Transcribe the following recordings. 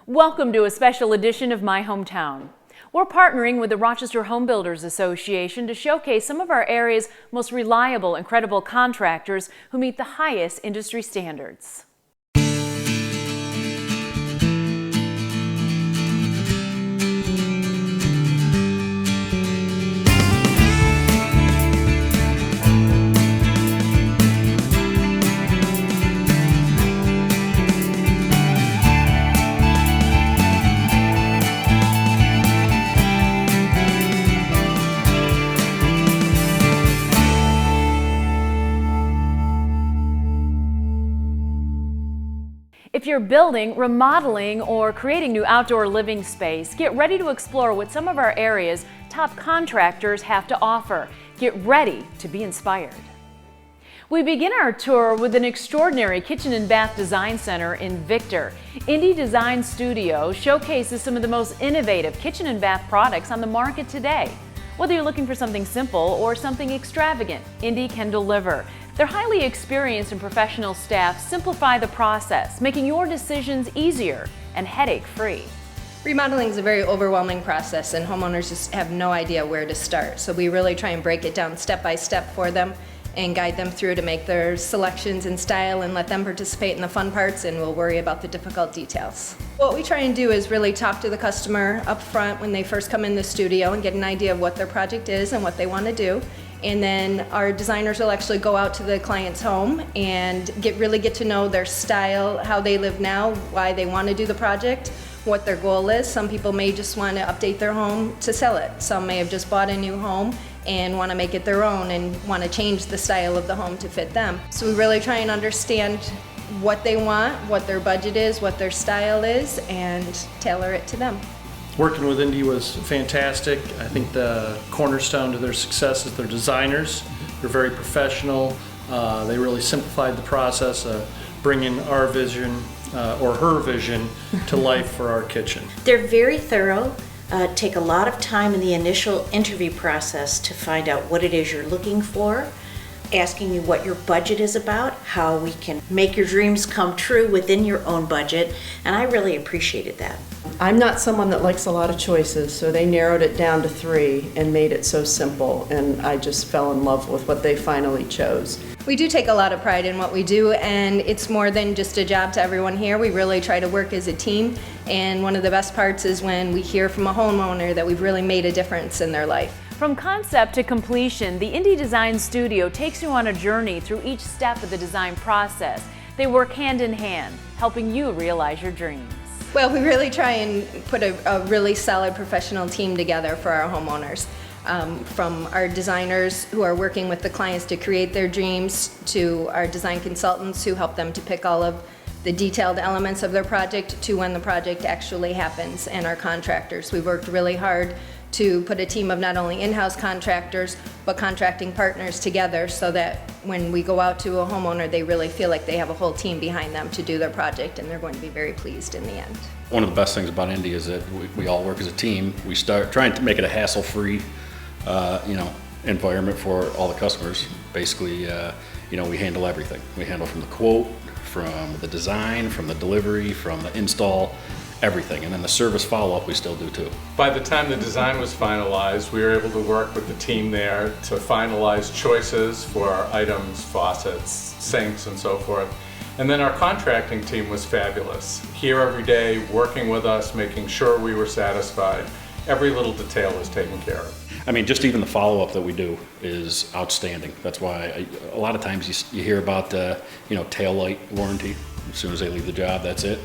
Welcome to a special edition of My Hometown. We're partnering with the Rochester Home Builders Association to showcase some of our area's most reliable and credible contractors who meet the highest industry standards. If you're building, remodeling, or creating new outdoor living space, get ready to explore what some of our area's top contractors have to offer. Get ready to be inspired. We begin our tour with an extraordinary kitchen and bath design center in Victor. Indie Design Studio showcases some of the most innovative kitchen and bath products on the market today. Whether you're looking for something simple or something extravagant, Indie can deliver. Their highly experienced and professional staff simplify the process, making your decisions easier and headache-free. Remodeling is a very overwhelming process and homeowners just have no idea where to start. So we really try and break it down step by step for them and guide them through to make their selections in style and let them participate in the fun parts, and we'll worry about the difficult details. What we try and do is really talk to the customer up front when they first come in the studio and get an idea of what their project is and what they want to do. And then our designers will actually go out to the client's home and really get to know their style, how they live now, why they want to do the project, what their goal is. Some people may just want to update their home to sell it. Some may have just bought a new home and want to make it their own and want to change the style of the home to fit them. So we really try and understand what they want, what their budget is, what their style is, and tailor it to them. Working with Indie was fantastic. I think the cornerstone to their success is their designers. They're very professional. They really simplified the process of bringing our vision or her vision to life for our kitchen. They're very thorough, take a lot of time in the initial interview process to find out what it is you're looking for, asking you what your budget is about, how we can make your dreams come true within your own budget, and I really appreciated that. I'm not someone that likes a lot of choices, so they narrowed it down to 3 and made it so simple, and I just fell in love with what they finally chose. We do take a lot of pride in what we do, and it's more than just a job to everyone here. We really try to work as a team, and one of the best parts is when we hear from a homeowner that we've really made a difference in their life. From concept to completion, the Indie Design Studio takes you on a journey through each step of the design process. They work hand in hand, helping you realize your dreams. Well, we really try and put a really solid professional team together for our homeowners. From our designers who are working with the clients to create their dreams, to our design consultants who help them to pick all of the detailed elements of their project, to when the project actually happens, and our contractors. We've worked really hard to put a team of not only in-house contractors but contracting partners together so that when we go out to a homeowner they really feel like they have a whole team behind them to do their project, and they're going to be very pleased in the end. One of the best things about Indie is that we all work as a team. We start trying to make it a hassle-free environment for all the customers. Basically, we handle everything. We handle from the quote, from the design, from the delivery, from the install, everything, and then the service follow-up we still do too. By the time the design was finalized, we were able to work with the team there to finalize choices for our items, faucets, sinks, and so forth. And then our contracting team was fabulous. Here every day, working with us, making sure we were satisfied. Every little detail was taken care of. I mean, just even the follow-up that we do is outstanding. That's why a lot of times you hear about tail light warranty. As soon as they leave the job, that's it.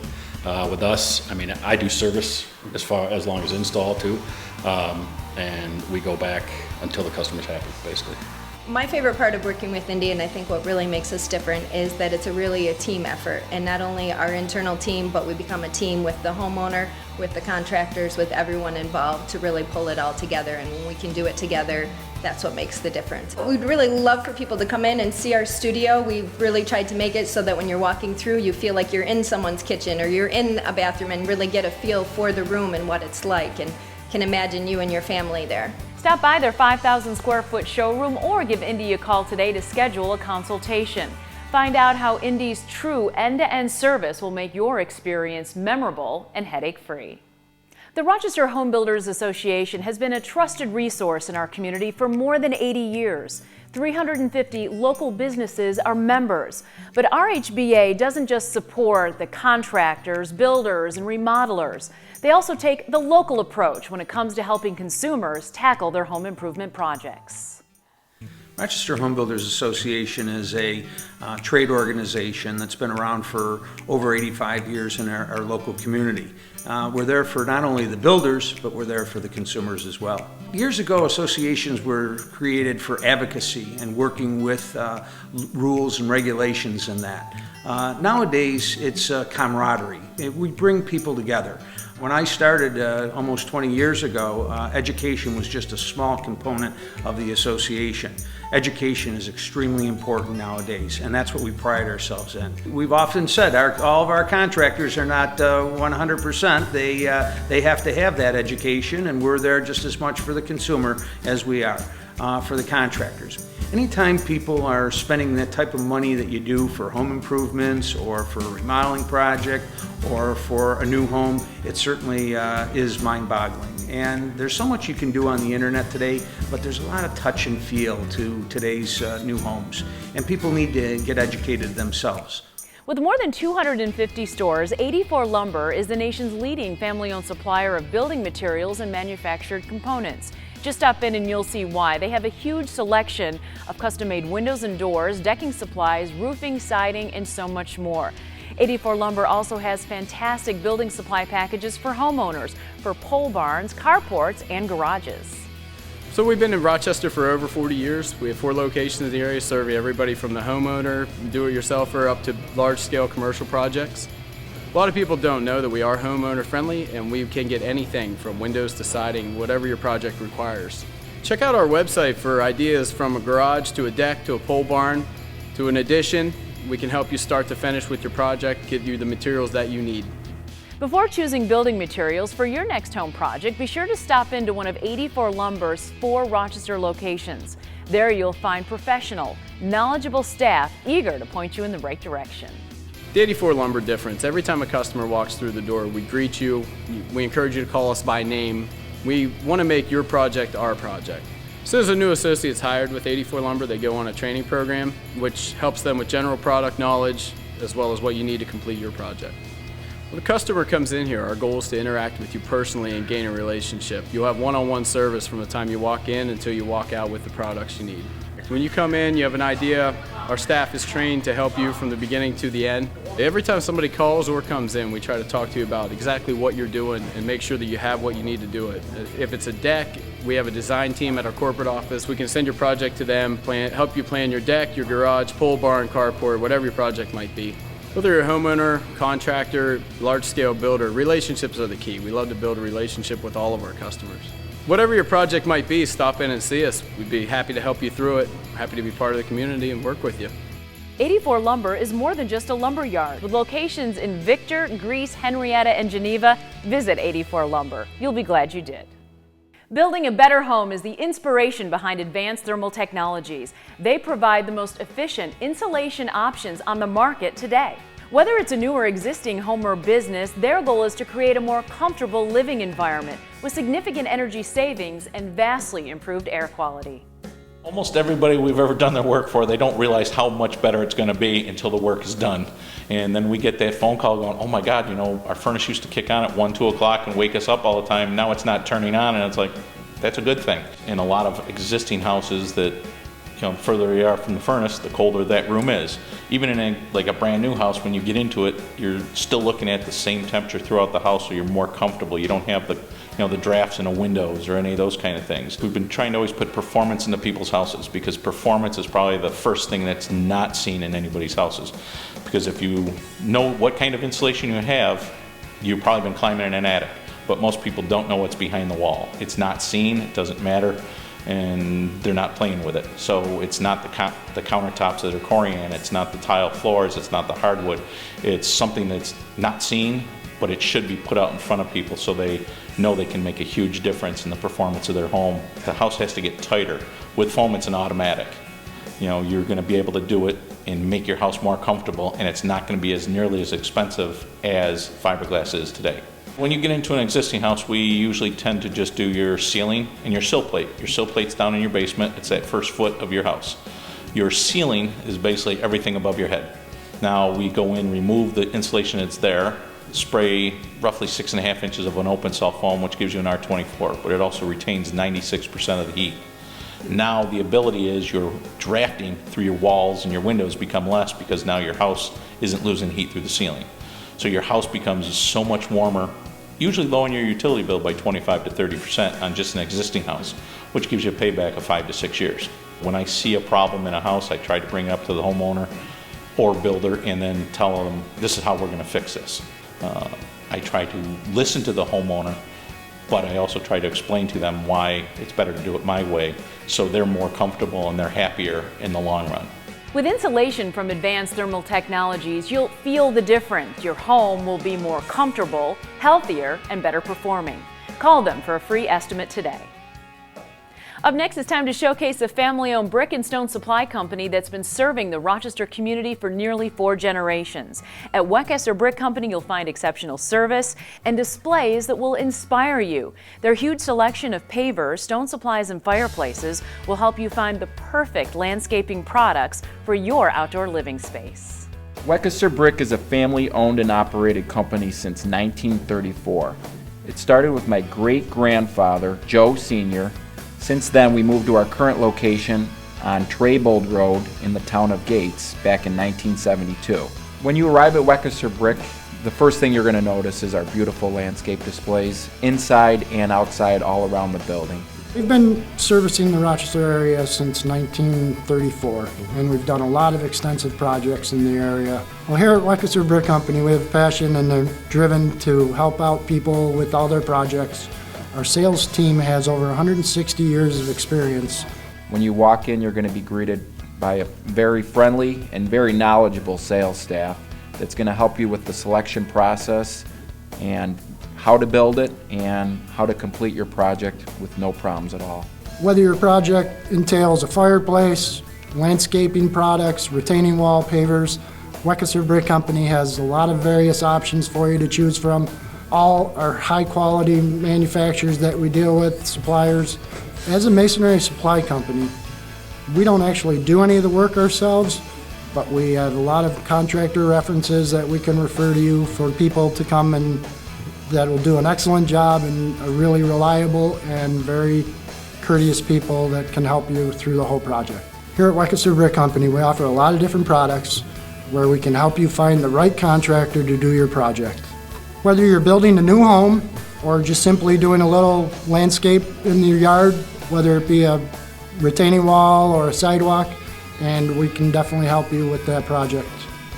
With us, I mean, I do service as long as install too, and we go back until the customer's happy, basically. My favorite part of working with Indie, and I think what really makes us different, is that it's really a team effort, and not only our internal team, but we become a team with the homeowner, with the contractors, with everyone involved to really pull it all together. And when we can do it together, that's what makes the difference. We'd really love for people to come in and see our studio. We've really tried to make it so that when you're walking through, you feel like you're in someone's kitchen or you're in a bathroom, and really get a feel for the room and what it's like, and can imagine you and your family there. Stop by their 5,000 square foot showroom or give Indie a call today to schedule a consultation. Find out how Indy's true end-to-end service will make your experience memorable and headache-free. The Rochester Home Builders Association has been a trusted resource in our community for more than 80 years. 350 local businesses are members. But RHBA doesn't just support the contractors, builders, and remodelers. They also take the local approach when it comes to helping consumers tackle their home improvement projects. Rochester Home Builders Association is a trade organization that's been around for over 85 years in our local community. We're there for not only the builders, but we're there for the consumers as well. Years ago, associations were created for advocacy and working with rules and regulations and that. Nowadays, it's camaraderie. We bring people together. When I started almost 20 years ago, education was just a small component of the association. Education is extremely important nowadays, and that's what we pride ourselves in. We've often said all of our contractors are not 100%. They have to have that education, and we're there just as much for the consumer as we are for the contractors. Anytime people are spending that type of money that you do for home improvements or for a remodeling project or for a new home, it certainly is mind-boggling. And there's so much you can do on the internet today, but there's a lot of touch and feel to today's new homes. And people need to get educated themselves. With more than 250 stores, 84 Lumber is the nation's leading family-owned supplier of building materials and manufactured components. Just stop in and you'll see why. They have a huge selection of custom-made windows and doors, decking supplies, roofing, siding, and so much more. 84 Lumber also has fantastic building supply packages for homeowners, for pole barns, carports, and garages. So we've been in Rochester for over 40 years. We have 4 locations in the area serving everybody from the homeowner, do-it-yourselfer, up to large-scale commercial projects. A lot of people don't know that we are homeowner friendly and we can get anything from windows to siding, whatever your project requires. Check out our website for ideas from a garage to a deck to a pole barn to an addition. We can help you start to finish with your project, give you the materials that you need. Before choosing building materials for your next home project, be sure to stop into one of 84 Lumber's 4 Rochester locations. There you'll find professional, knowledgeable staff eager to point you in the right direction. The 84 Lumber difference. Every time a customer walks through the door, we greet you. We encourage you to call us by name. We want to make your project our project. As soon as a new associate's hired with 84 Lumber, they go on a training program, which helps them with general product knowledge, as well as what you need to complete your project. When a customer comes in here, our goal is to interact with you personally and gain a relationship. You'll have one-on-one service from the time you walk in until you walk out with the products you need. When you come in, you have an idea, our staff is trained to help you from the beginning to the end. Every time somebody calls or comes in, we try to talk to you about exactly what you're doing and make sure that you have what you need to do it. If it's a deck, we have a design team at our corporate office. We can send your project to them, help you plan your deck, your garage, pole barn, carport, whatever your project might be. Whether you're a homeowner, contractor, large-scale builder, relationships are the key. We love to build a relationship with all of our customers. Whatever your project might be, stop in and see us. We'd be happy to help you through it. We're happy to be part of the community and work with you. 84 Lumber is more than just a lumber yard. With locations in Victor, Greece, Henrietta, and Geneva, visit 84 Lumber. You'll be glad you did. Building a better home is the inspiration behind advanced thermal technologies. They provide the most efficient insulation options on the market today. Whether it's a new or existing home or business, their goal is to create a more comfortable living environment with significant energy savings and vastly improved air quality. Almost everybody we've ever done their work for, they don't realize how much better it's going to be until the work is done. And then we get that phone call going, oh my God, you know, our furnace used to kick on at 1, 2 o'clock and wake us up all the time. Now it's not turning on, and it's like, that's a good thing. In a lot of existing houses that, you know, the further you are from the furnace, the colder that room is. Even in like a brand new house, when you get into it, you're still looking at the same temperature throughout the house, so you're more comfortable. You don't have the, you know, the drafts in the windows or any of those kind of things. We've been trying to always put performance into people's houses, because performance is probably the first thing that's not seen in anybody's houses. Because if you know what kind of insulation you have, you've probably been climbing in an attic. But most people don't know what's behind the wall. It's not seen, it doesn't matter, and they're not playing with it. So it's not the countertops that are corian, it's not the tile floors, it's not the hardwood. It's something that's not seen, but it should be put out in front of people so they know they can make a huge difference in the performance of their home. The house has to get tighter. With foam, it's an automatic. You know, you're going to be able to do it and make your house more comfortable, and it's not going to be as nearly as expensive as fiberglass is today. When you get into an existing house, we usually tend to just do your ceiling and your sill plate. Your sill plate's down in your basement. It's that first foot of your house. Your ceiling is basically everything above your head. Now we go in, remove the insulation that's there, spray roughly 6.5 inches of an open cell foam, which gives you an R24, but it also retains 96% of the heat. Now the ability is your drafting through your walls and your windows become less because now your house isn't losing heat through the ceiling. So your house becomes so much warmer, usually lowering your utility bill by 25 to 30% on just an existing house, which gives you a payback of 5 to 6 years. When I see a problem in a house, I try to bring it up to the homeowner or builder and then tell them, this is how we're going to fix this. I try to listen to the homeowner, but I also try to explain to them why it's better to do it my way so they're more comfortable and they're happier in the long run. With insulation from advanced thermal technologies, you'll feel the difference. Your home will be more comfortable, healthier, and better performing. Call them for a free estimate today. Up next, it's time to showcase a family-owned brick and stone supply company that's been serving the Rochester community for nearly 4 generations. At Weckesser Brick Company, you'll find exceptional service and displays that will inspire you. Their huge selection of pavers, stone supplies, and fireplaces will help you find the perfect landscaping products for your outdoor living space. Weckesser Brick is a family-owned and operated company since 1934. It started with my great-grandfather, Joe Sr. Since then, we moved to our current location on Treybold Road in the town of Gates back in 1972. When you arrive at Weckesser Brick, the first thing you're going to notice is our beautiful landscape displays inside and outside all around the building. We've been servicing the Rochester area since 1934, and we've done a lot of extensive projects in the area. Well, here at Weckesser Brick Company, we have passion and they're driven to help out people with all their projects. Our sales team has over 160 years of experience. When you walk in, you're going to be greeted by a very friendly and very knowledgeable sales staff that's going to help you with the selection process and how to build it and how to complete your project with no problems at all. Whether your project entails a fireplace, landscaping products, retaining wall pavers, Weckesser Brick Company has a lot of various options for you to choose from. All are high-quality manufacturers that we deal with, suppliers. As a masonry supply company, we don't actually do any of the work ourselves, but we have a lot of contractor references that we can refer to you for people to come and that will do an excellent job and are really reliable and very courteous people that can help you through the whole project. Here at Weckesser Brick Company, we offer a lot of different products where we can help you find the right contractor to do your project. Whether you're building a new home or just simply doing a little landscape in your yard, whether it be a retaining wall or a sidewalk, and we can definitely help you with that project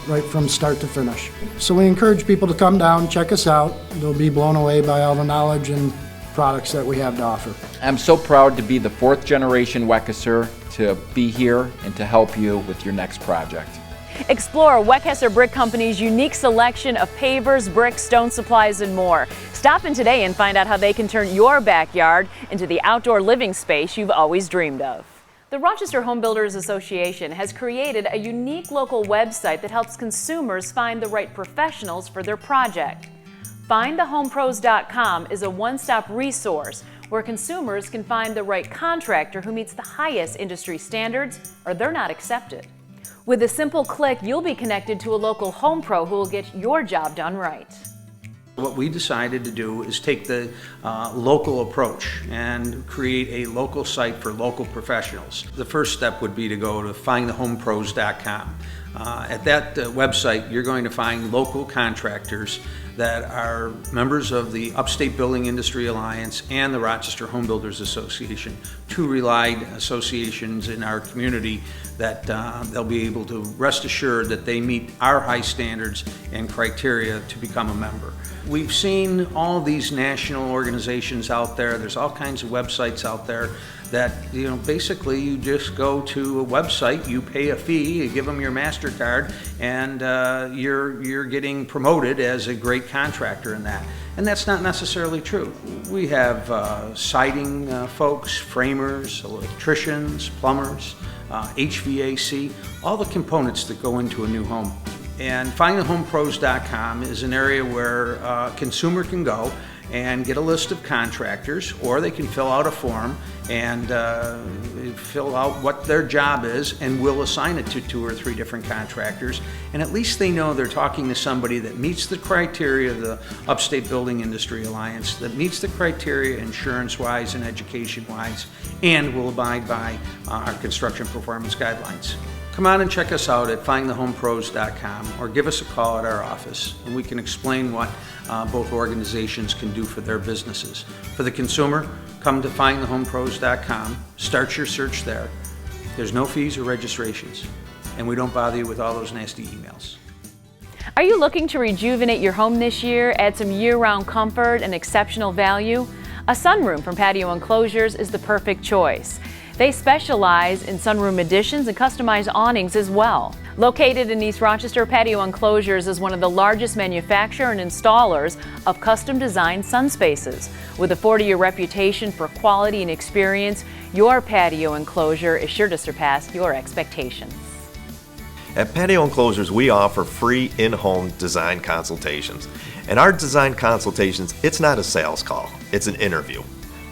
right from start to finish. So we encourage people to come down, check us out. They'll be blown away by all the knowledge and products that we have to offer. I'm so proud to be the 4th generation Weckesser, to be here and to help you with your next project. Explore Weckesser Brick Company's unique selection of pavers, bricks, stone supplies, and more. Stop in today and find out how they can turn your backyard into the outdoor living space you've always dreamed of. The Rochester Home Builders Association has created a unique local website that helps consumers find the right professionals for their project. FindTheHomePros.com is a one-stop resource where consumers can find the right contractor who meets the highest industry standards or they're not accepted. With a simple click, you'll be connected to a local home pro who will get your job done right. What we decided to do is take the local approach and create a local site for local professionals. The first step would be to go to findthehomepros.com. At that website, you're going to find local contractors that are members of the Upstate Building Industry Alliance and the Rochester Home Builders Association, 2 relied associations in our community that they'll be able to rest assured that they meet our high standards and criteria to become a member. We've seen all these national organizations out there. There's all kinds of websites out there that, basically you just go to a website, you pay a fee, you give them your MasterCard, and you're getting promoted as a great contractor in that. And that's not necessarily true. We have siding folks, framers, electricians, plumbers, HVAC, all the components that go into a new home. And findthehomepros.com is an area where a consumer can go and get a list of contractors, or they can fill out a form and fill out what their job is, and we'll assign it to 2 or 3 different contractors. And at least they know they're talking to somebody that meets the criteria of the Upstate Building Industry Alliance, that meets the criteria insurance-wise and education-wise, and will abide by our construction performance guidelines. Come on and check us out at findthehomepros.com, or give us a call at our office, and we can explain what both organizations can do for their businesses. For the consumer, come to findthehomepros.com, start your search there. There's no fees or registrations, and we don't bother you with all those nasty emails. Are you looking to rejuvenate your home this year, add some year-round comfort and exceptional value? A sunroom from Patio Enclosures is the perfect choice. They specialize in sunroom additions and customized awnings as well. Located in East Rochester, Patio Enclosures is one of the largest manufacturer and installers of custom-designed sun spaces. With a 40-year reputation for quality and experience, your patio enclosure is sure to surpass your expectations. At Patio Enclosures, we offer free in-home design consultations. And our design consultations, it's not a sales call, it's an interview.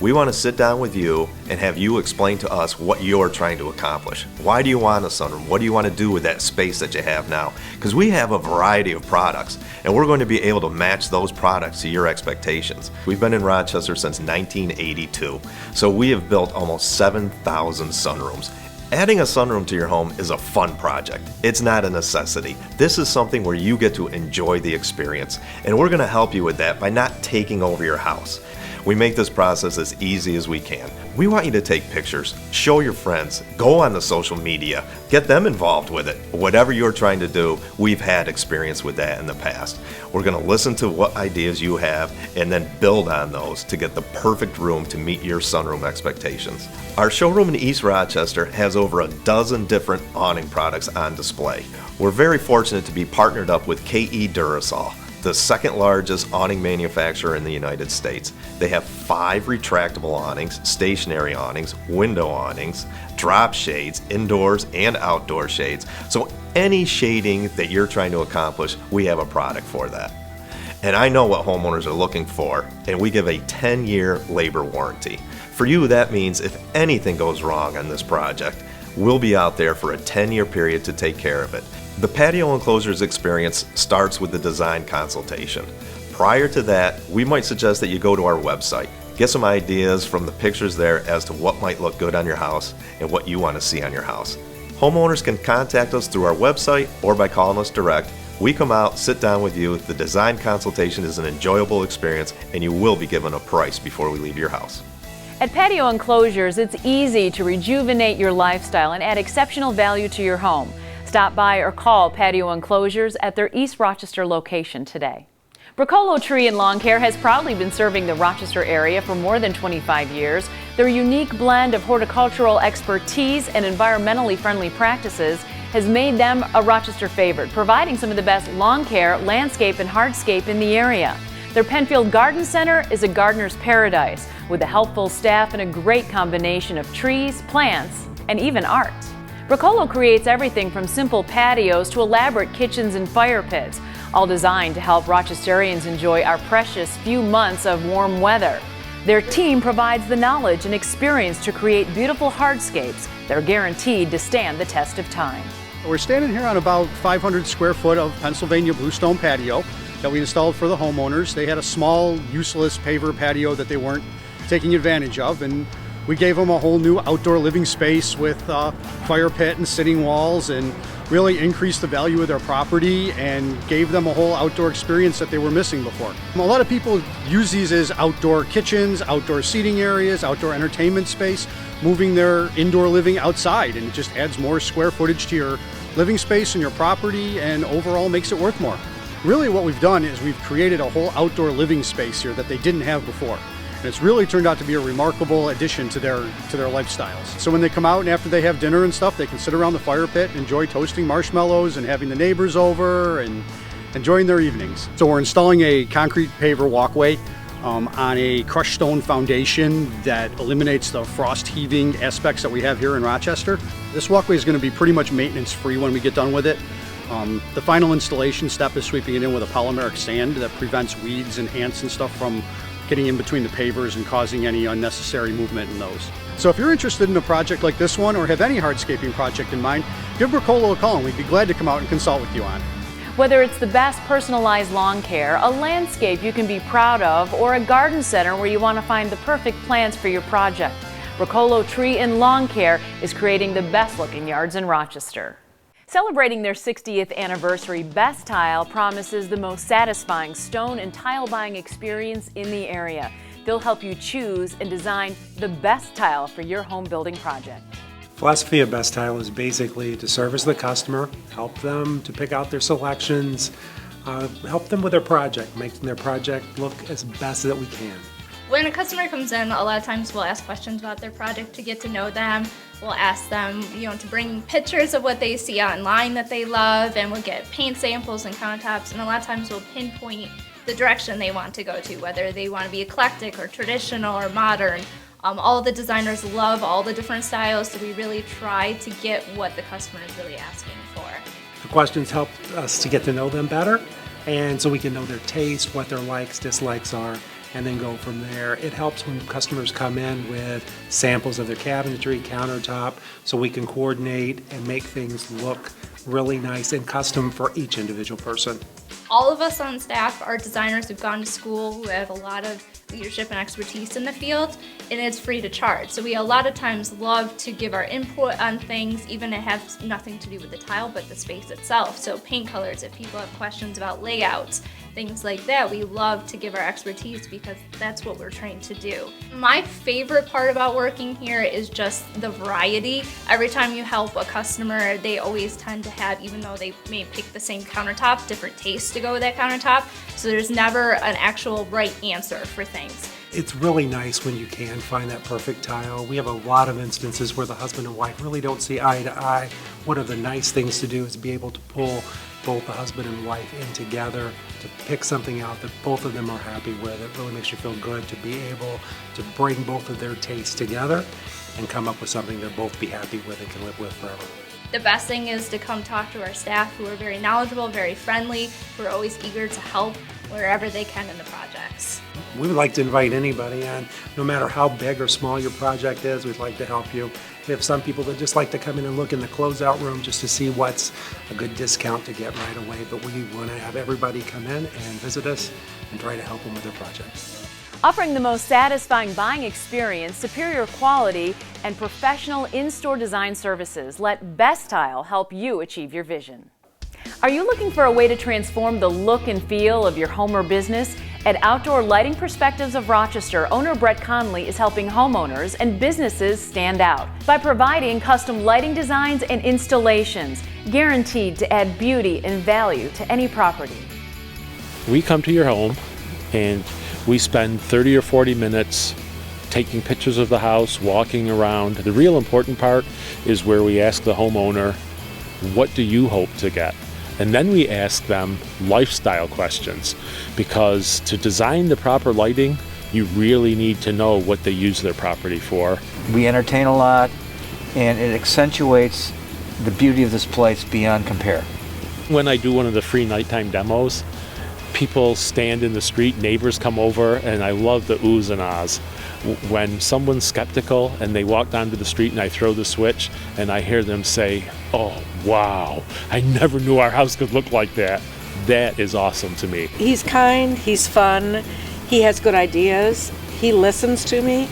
We want to sit down with you and have you explain to us what you're trying to accomplish. Why do you want a sunroom? What do you want to do with that space that you have now? Because we have a variety of products, and we're going to be able to match those products to your expectations. We've been in Rochester since 1982, so we have built almost 7,000 sunrooms. Adding a sunroom to your home is a fun project. It's not a necessity. This is something where you get to enjoy the experience, and we're going to help you with that by not taking over your house. We make this process as easy as we can. We want you to take pictures, show your friends, go on the social media, get them involved with it. Whatever you're trying to do, we've had experience with that in the past. We're going to listen to what ideas you have and then build on those to get the perfect room to meet your sunroom expectations. Our showroom in East Rochester has over a dozen different awning products on display. We're very fortunate to be partnered up with KE Durasol, the second largest awning manufacturer in the United States. They have 5 retractable awnings, stationary awnings, window awnings, drop shades, indoors and outdoor shades. So any shading that you're trying to accomplish, we have a product for that. And I know what homeowners are looking for, and we give a 10-year labor warranty. For you, that means if anything goes wrong on this project, we'll be out there for a 10-year period to take care of it. The Patio Enclosures experience starts with the design consultation. Prior to that, we might suggest that you go to our website, get some ideas from the pictures there as to what might look good on your house and what you want to see on your house. Homeowners can contact us through our website or by calling us direct. We come out, sit down with you. The design consultation is an enjoyable experience, and you will be given a price before we leave your house. At Patio Enclosures, it's easy to rejuvenate your lifestyle and add exceptional value to your home. Stop by or call Patio Enclosures at their East Rochester location today. Bricolo Tree and Lawn Care has proudly been serving the Rochester area for more than 25 years. Their unique blend of horticultural expertise and environmentally friendly practices has made them a Rochester favorite, providing some of the best lawn care, landscape, and hardscape in the area. Their Penfield Garden Center is a gardener's paradise with a helpful staff and a great combination of trees, plants, and even art. Bricolo creates everything from simple patios to elaborate kitchens and fire pits, all designed to help Rochesterians enjoy our precious few months of warm weather. Their team provides the knowledge and experience to create beautiful hardscapes that are guaranteed to stand the test of time. We're standing here on about 500 square foot of Pennsylvania bluestone patio that we installed for the homeowners. They had a small, useless paver patio that they weren't taking advantage of, and we gave them a whole new outdoor living space with fire pit and sitting walls, and really increased the value of their property and gave them a whole outdoor experience that they were missing before. A lot of people use these as outdoor kitchens, outdoor seating areas, outdoor entertainment space, moving their indoor living outside, and it just adds more square footage to your living space and your property, and overall makes it worth more. Really what we've done is we've created a whole outdoor living space here that they didn't have before. And it's really turned out to be a remarkable addition to their lifestyles. So when they come out and after they have dinner and stuff, they can sit around the fire pit, enjoy toasting marshmallows and having the neighbors over and enjoying their evenings. So we're installing a concrete paver walkway on a crushed stone foundation that eliminates the frost heaving aspects that we have here in Rochester. This walkway is going to be pretty much maintenance free when we get done with it. The final installation step is sweeping it in with a polymeric sand that prevents weeds and ants and stuff from getting in between the pavers and causing any unnecessary movement in those. So if you're interested in a project like this one or have any hardscaping project in mind, give Bricolo a call and we'd be glad to come out and consult with you on. Whether it's the best personalized lawn care, a landscape you can be proud of, or a garden center where you want to find the perfect plants for your project, Bricolo Tree and Lawn Care is creating the best looking yards in Rochester. Celebrating their 60th anniversary, Best Tile promises the most satisfying stone and tile buying experience in the area. They'll help you choose and design the best tile for your home building project. Philosophy of Best Tile is basically to service the customer, help them to pick out their selections, help them with their project, making their project look as best that we can. When a customer comes in, a lot of times we'll ask questions about their project to get to know them. We'll ask them, to bring pictures of what they see online that they love, and we'll get paint samples and countertops, and a lot of times we'll pinpoint the direction they want to go to, whether they want to be eclectic or traditional or modern. All the designers love all the different styles, so we really try to get what the customer is really asking for. The questions help us to get to know them better, and so we can know their taste, what their likes, dislikes are, and then go from there. It helps when customers come in with samples of their cabinetry, countertop, so we can coordinate and make things look really nice and custom for each individual person. All of us on staff are designers who've gone to school, who have a lot of leadership and expertise in the field, and it's free to charge. So we a lot of times love to give our input on things, even if it has nothing to do with the tile, but the space itself. So paint colors, if people have questions about layouts, things like that, we love to give our expertise because that's what we're trained to do. My favorite part about working here is just the variety. Every time you help a customer, they always tend to have, even though they may pick the same countertop, different tastes to go with that countertop. So there's never an actual right answer for things. It's really nice when you can find that perfect tile. We have a lot of instances where the husband and wife really don't see eye to eye. One of the nice things to do is be able to pull both the husband and wife in together to pick something out that both of them are happy with. It really makes you feel good to be able to bring both of their tastes together and come up with something they'll both be happy with and can live with forever. The best thing is to come talk to our staff, who are very knowledgeable, very friendly, who are always eager to help wherever they can in the projects. We would like to invite anybody on, no matter how big or small your project is, we'd like to help you. We have some people that just like to come in and look in the closeout room just to see what's a good discount to get right away, but we want to have everybody come in and visit us and try to help them with their projects. Offering the most satisfying buying experience, superior quality, and professional in-store design services, let Best Tile help you achieve your vision. Are you looking for a way to transform the look and feel of your home or business? At Outdoor Lighting Perspectives of Rochester, owner Brett Conley is helping homeowners and businesses stand out by providing custom lighting designs and installations, guaranteed to add beauty and value to any property. We come to your home and we spend 30 or 40 minutes taking pictures of the house, walking around. The real important part is where we ask the homeowner, what do you hope to get? And then we ask them lifestyle questions, because to design the proper lighting, you really need to know what they use their property for. We entertain a lot, and it accentuates the beauty of this place beyond compare. When I do one of the free nighttime demos, people stand in the street, neighbors come over, and I love the oohs and ahs. When someone's skeptical and they walk down to the street and I throw the switch and I hear them say, oh, wow, I never knew our house could look like that. That is awesome to me. He's kind, he's fun, he has good ideas, he listens to me.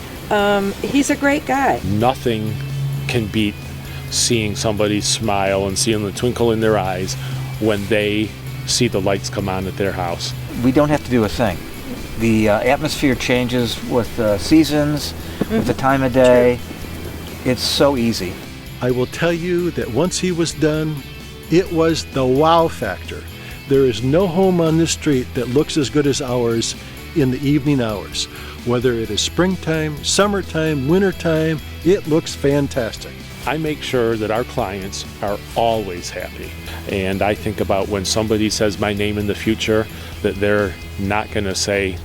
He's a great guy. Nothing can beat seeing somebody smile and seeing the twinkle in their eyes when they see the lights come on at their house. We don't have to do a thing. The atmosphere changes with seasons, with the time of day. It's so easy. I will tell you that once he was done, it was the wow factor. There is no home on this street that looks as good as ours, in the evening hours. Whether it is springtime, summertime, wintertime, it looks fantastic. I make sure that our clients are always happy. And I think about when somebody says my name in the future, that they're not going to say,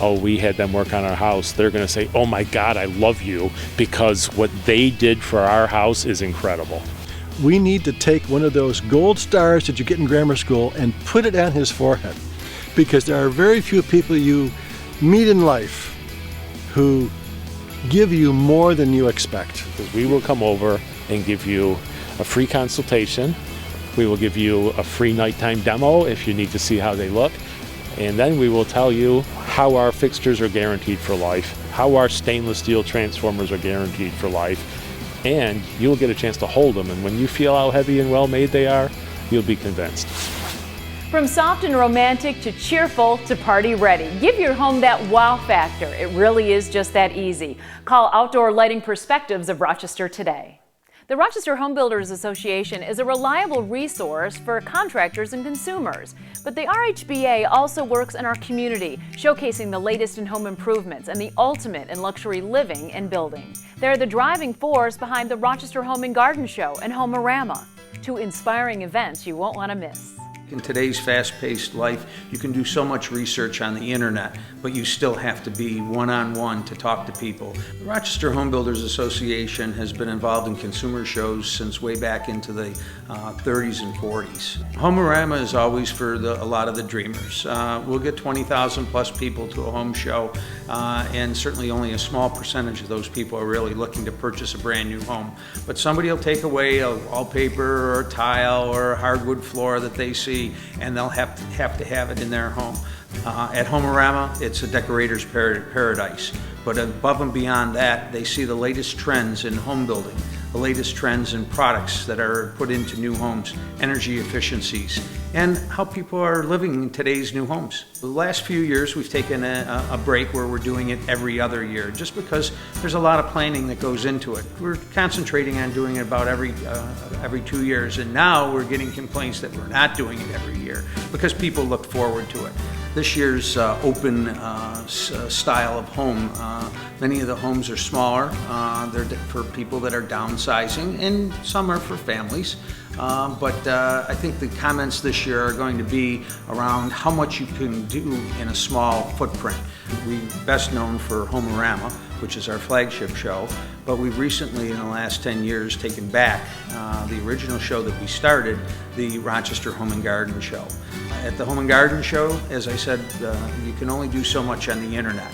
oh, we had them work on our house. They're going to say, oh my God, I love you, because what they did for our house is incredible. We need to take one of those gold stars that you get in grammar school and put it on his forehead, because there are very few people you meet in life who give you more than you expect. Because we will come over and give you a free consultation. We will give you a free nighttime demo if you need to see how they look. And then we will tell you how our fixtures are guaranteed for life, how our stainless steel transformers are guaranteed for life, and you'll get a chance to hold them. And when you feel how heavy and well made they are, you'll be convinced. From soft and romantic to cheerful to party ready, give your home that wow factor. It really is just that easy. Call Outdoor Lighting Perspectives of Rochester today. The Rochester Home Builders Association is a reliable resource for contractors and consumers. But the RHBA also works in our community, showcasing the latest in home improvements and the ultimate in luxury living and building. They're the driving force behind the Rochester Home and Garden Show and Home-A-Rama, two inspiring events you won't want to miss. In today's fast-paced life, you can do so much research on the internet, but you still have to be one-on-one to talk to people. The Rochester Home Builders Association has been involved in consumer shows since way back into the 30s and 40s. Home-A-Rama is always for a lot of the dreamers. We'll get 20,000 plus people to a home show, and certainly only a small percentage of those people are really looking to purchase a brand new home. But somebody will take away a wallpaper or a tile or a hardwood floor that they see, and they'll have to have it in their home. At Home-A-Rama, it's a decorator's paradise. But above and beyond that, they see the latest trends in home building, the latest trends in products that are put into new homes, energy efficiencies, and how people are living in today's new homes. The last few years, we've taken a break where we're doing it every other year, just because there's a lot of planning that goes into it. We're concentrating on doing it about every 2 years, and now we're getting complaints that we're not doing it every year because people look forward to it. This year's open style of home, many of the homes are smaller. They're for people that are downsizing, and some are for families. But I think the comments this year are going to be around how much you can do in a small footprint. We're best known for Home-A-Rama, which is our flagship show, but we've recently, in the last 10 years, taken back the original show that we started, the Rochester Home and Garden Show. At the Home and Garden Show, as I said, you can only do so much on the internet.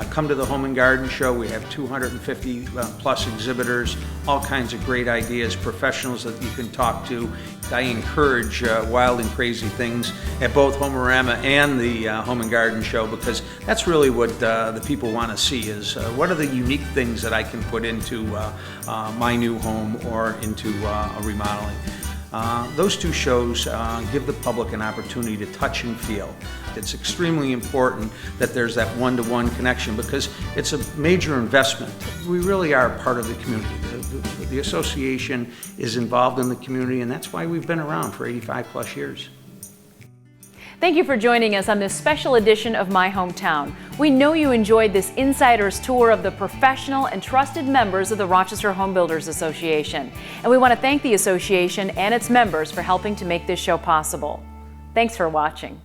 Come to the Home and Garden Show. We have 250 plus exhibitors, all kinds of great ideas, professionals that you can talk to. I encourage wild and crazy things at both Home-A-Rama and the Home and Garden Show, because that's really what the people want to see is what are the unique things that I can put into my new home or into a remodeling. Those two shows give the public an opportunity to touch and feel. It's extremely important that there's that one-to-one connection, because it's a major investment. We really are part of the community. The association is involved in the community, and that's why we've been around for 85 plus years. Thank you for joining us on this special edition of My Hometown. We know you enjoyed this insider's tour of the professional and trusted members of the Rochester Home Builders Association. And we want to thank the association and its members for helping to make this show possible. Thanks for watching.